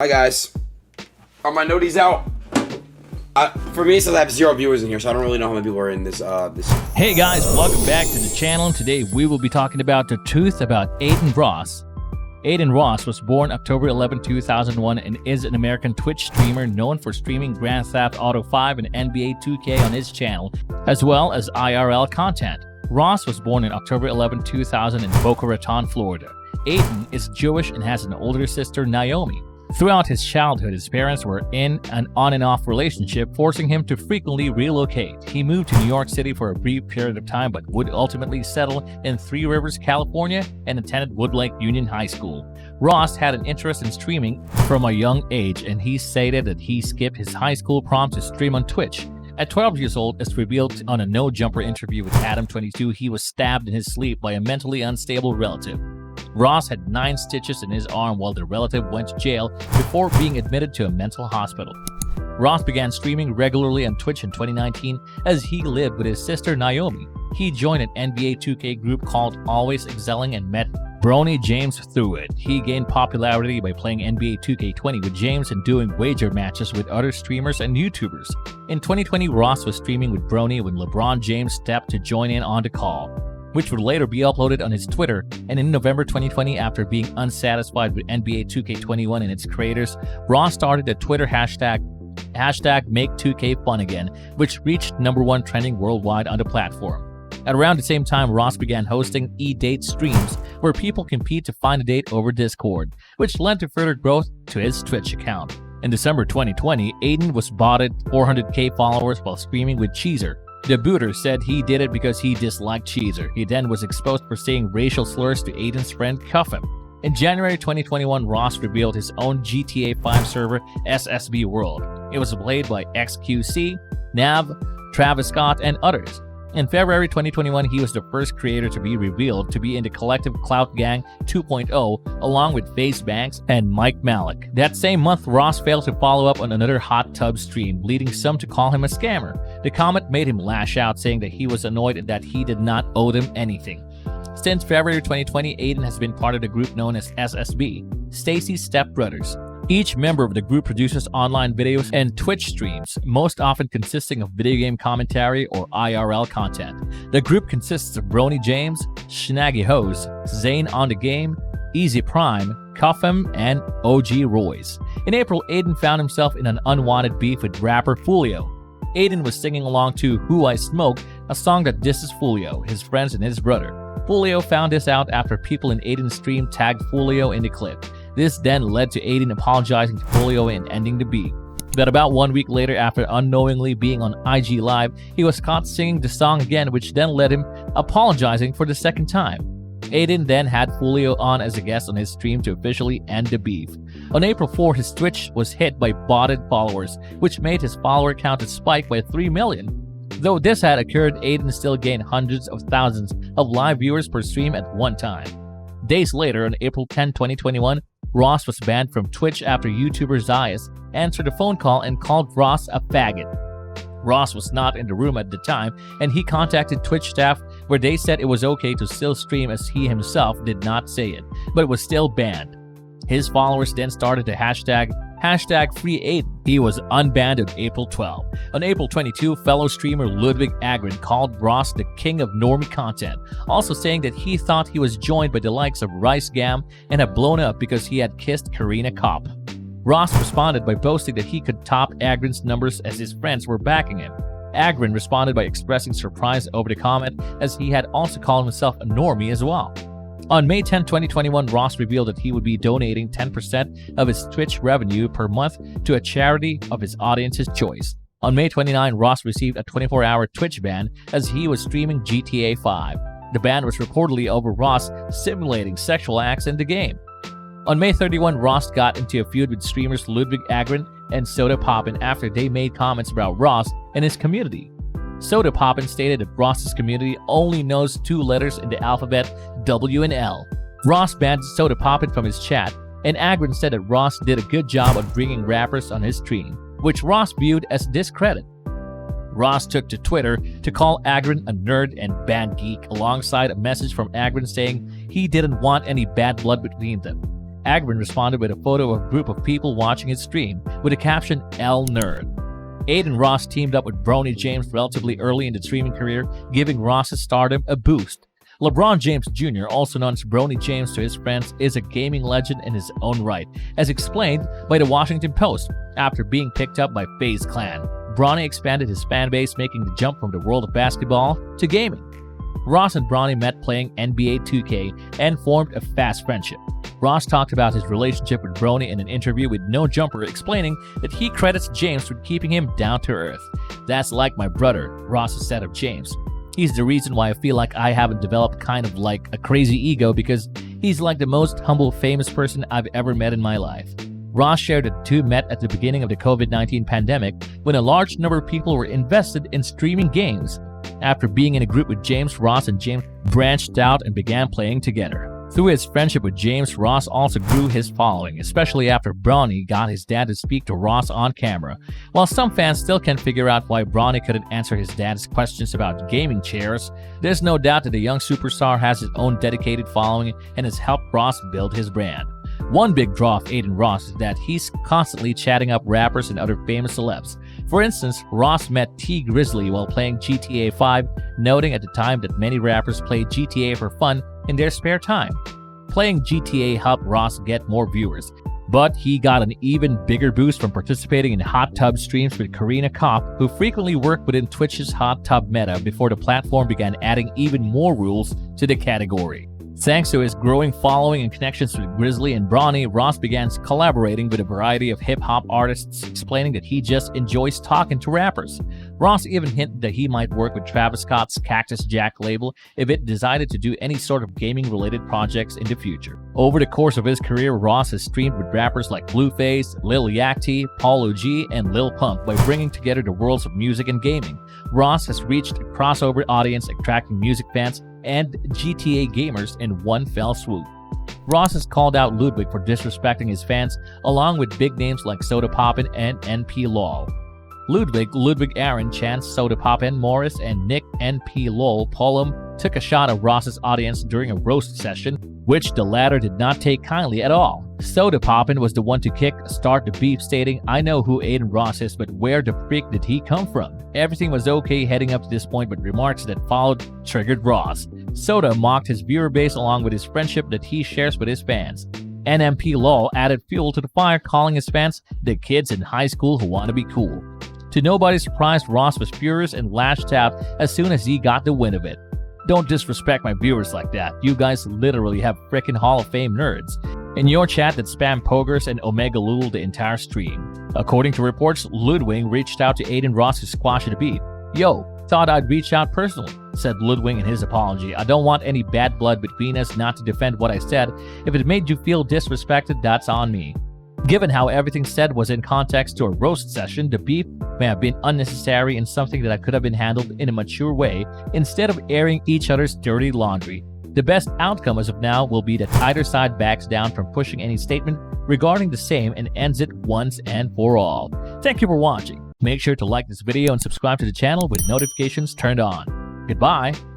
Hi guys, are my noties out? For me, it says I have 0 viewers in here, so I don't really know how many people are in this. Hey guys, welcome back to the channel. Today we will be talking about the truth about Adin Ross. Adin Ross was born October 11, 2001 and is an American Twitch streamer known for streaming Grand Theft Auto 5 and NBA 2K on his channel, as well as IRL content. Ross was born on October 11, 2000 in Boca Raton, Florida. Adin is Jewish and has an older sister, Naomi. Throughout his childhood, his parents were in an on-and-off relationship, forcing him to frequently relocate. He moved to New York City for a brief period of time, but would ultimately settle in Three Rivers, California, and attended Woodlake Union High School. Ross had an interest in streaming from a young age, and he stated that he skipped his high school prom to stream on Twitch. At 12 years old, as revealed on a No Jumper interview with Adam 22, he was stabbed in his sleep by a mentally unstable relative. Ross had 9 stitches in his arm while the relative went to jail before being admitted to a mental hospital. Ross began streaming regularly on Twitch in 2019 as he lived with his sister Naomi. He joined an NBA 2K group called Always Excelling and met Bronny James through it. He gained popularity by playing NBA 2K20 with James and doing wager matches with other streamers and YouTubers. In 2020, Ross was streaming with Bronny when LeBron James stepped to join in on the call, which would later be uploaded on his Twitter. And in November 2020, after being unsatisfied with NBA 2K21 and its creators, Ross started the Twitter hashtag #MakeToKFunAgain, which reached #1 trending worldwide on the platform. At around the same time, Ross began hosting e-date streams where people compete to find a date over Discord, which led to further growth to his Twitch account. In December 2020, Adin was botted 400k followers while streaming with Cheezer. The booter said he did it because he disliked Cheezer. He then was exposed for saying racial slurs to Adin's friend Cuffham. In January 2021, Ross revealed his own GTA 5 server, SSB World. It was played by XQC, Nav, Travis Scott, and others. In February 2021, he was the first creator to be revealed to be in the Collective Clout Gang 2.0, along with FaZe Banks and Mike Malik. That same month, Ross failed to follow up on another hot tub stream, leading some to call him a scammer. The comment made him lash out, saying that he was annoyed and that he did not owe them anything. Since February 2020, Adin has been part of the group known as SSB, Stacy's Stepbrothers. Each member of the group produces online videos and Twitch streams, most often consisting of video game commentary or IRL content. The group consists of Bronny James, Snaggy Hose, Zane on the Game, Easy Prime, Cuffham, and OG Royce. In April, Adin found himself in an unwanted beef with rapper Fulio. Adin was singing along to Who I Smoke, a song that disses Fulio, his friends, and his brother. Fulio found this out after people in Adin's stream tagged Fulio in the clip. This then led to Adin apologizing to Polo and ending the beef. But about 1 week later, after unknowingly being on IG Live, he was caught singing the song again, which then led him apologizing for the second time. Adin then had Fulio on as a guest on his stream to officially end the beef. On April 4, his Twitch was hit by botted followers, which made his follower count to spike by 3 million. Though this had occurred, Adin still gained hundreds of thousands of live viewers per stream at one time. Days later, on April 10, 2021, Ross was banned from Twitch after YouTuber Zayas answered a phone call and called Ross a faggot. Ross was not in the room at the time, and he contacted Twitch staff where they said it was okay to still stream as he himself did not say it, but was still banned. His followers then started the hashtag #FreeAdin. He was unbanned on April 12. On April 22, fellow streamer Ludwig Agrin called Ross the king of normie content, also saying that he thought he was joined by the likes of Rice Gam and had blown up because he had kissed Karina Kopp. Ross responded by boasting that he could top Agrin's numbers as his friends were backing him. Agrin responded by expressing surprise over the comment, as he had also called himself a normie as well. On May 10, 2021, Ross revealed that he would be donating 10% of his Twitch revenue per month to a charity of his audience's choice. On May 29, Ross received a 24-hour Twitch ban as he was streaming GTA 5. The ban was reportedly over Ross simulating sexual acts in the game. On May 31, Ross got into a feud with streamers Ludwig Agrin and Soda Poppin after they made comments about Ross and his community. Soda Poppin stated that Ross's community only knows 2 letters in the alphabet, W and L. Ross banned Soda Poppin from his chat, and Agrin said that Ross did a good job on bringing rappers on his stream, which Ross viewed as discredit. Ross took to Twitter to call Agrin a nerd and band geek, alongside a message from Agrin saying he didn't want any bad blood between them. Adin responded with a photo of a group of people watching his stream with the caption L Nerd. Adin Ross teamed up with Bronny James relatively early in the streaming career, giving Ross's stardom a boost. LeBron James Jr., also known as Bronny James to his friends, is a gaming legend in his own right, as explained by the Washington Post. After being picked up by FaZe Clan, Bronny expanded his fan base, making the jump from the world of basketball to gaming. Ross and Bronny met playing NBA 2K and formed a fast friendship. Ross talked about his relationship with Bronny in an interview with No Jumper, explaining that he credits James with keeping him down to earth. "That's like my brother," Ross has said of James. "He's the reason why I feel like I haven't developed kind of like a crazy ego, because he's like the most humble, famous person I've ever met in my life." Ross shared that the two met at the beginning of the COVID-19 pandemic when a large number of people were invested in streaming games. After being in a group with James, Ross and James branched out and began playing together. Through his friendship with James, Ross also grew his following, especially after Bronny got his dad to speak to Ross on camera. While some fans still can't figure out why Bronny couldn't answer his dad's questions about gaming chairs, there's no doubt that the young superstar has his own dedicated following and has helped Ross build his brand. One big draw of Adin Ross is that he's constantly chatting up rappers and other famous celebs. For instance, Ross met T Grizzly while playing GTA 5, noting at the time that many rappers play GTA for fun in their spare time. Playing GTA helped Ross get more viewers, but he got an even bigger boost from participating in hot tub streams with Karina Kopp, who frequently worked within Twitch's hot tub meta before the platform began adding even more rules to the category. Thanks to his growing following and connections with Grizzly and Bronny, Ross began collaborating with a variety of hip-hop artists, explaining that he just enjoys talking to rappers. Ross even hinted that he might work with Travis Scott's Cactus Jack label if it decided to do any sort of gaming-related projects in the future. Over the course of his career, Ross has streamed with rappers like Blueface, Lil Yachty, Polo G, and Lil Pump by bringing together the worlds of music and gaming. Ross has reached a crossover audience, attracting music fans and GTA gamers in one fell swoop. Ross has called out Ludwig for disrespecting his fans, along with big names like Soda Poppin and NP Lol. Ludwig Aaron, Chance, Soda Poppin, Morris, and Nick NP Lol Polum took a shot at Ross's audience during a roast session, which the latter did not take kindly at all. Soda Poppin was the one to start the beef, stating, "I know who Adin Ross is, but where the freak did he come from?" Everything was okay heading up to this point, but remarks that followed triggered Ross. Soda mocked his viewer base along with his friendship that he shares with his fans. NMP Lol added fuel to the fire, calling his fans the kids in high school who want to be cool. To nobody's surprise, Ross was furious and lashed out as soon as he got the wind of it. "Don't disrespect my viewers like that. You guys literally have frickin' Hall of Fame nerds in your chat that spam pogers and Omega Lul the entire stream." According to reports, Ludwig reached out to Adin Ross to squash the beef. "Yo, thought I'd reach out personally," said Ludwig in his apology. "I don't want any bad blood between us, not to defend what I said. If it made you feel disrespected, that's on me." Given how everything said was in context to a roast session, the beef may have been unnecessary and something that could have been handled in a mature way instead of airing each other's dirty laundry. The best outcome as of now will be that either side backs down from pushing any statement regarding the same and ends it once and for all. Thank you for watching. Make sure to like this video and subscribe to the channel with notifications turned on. Goodbye.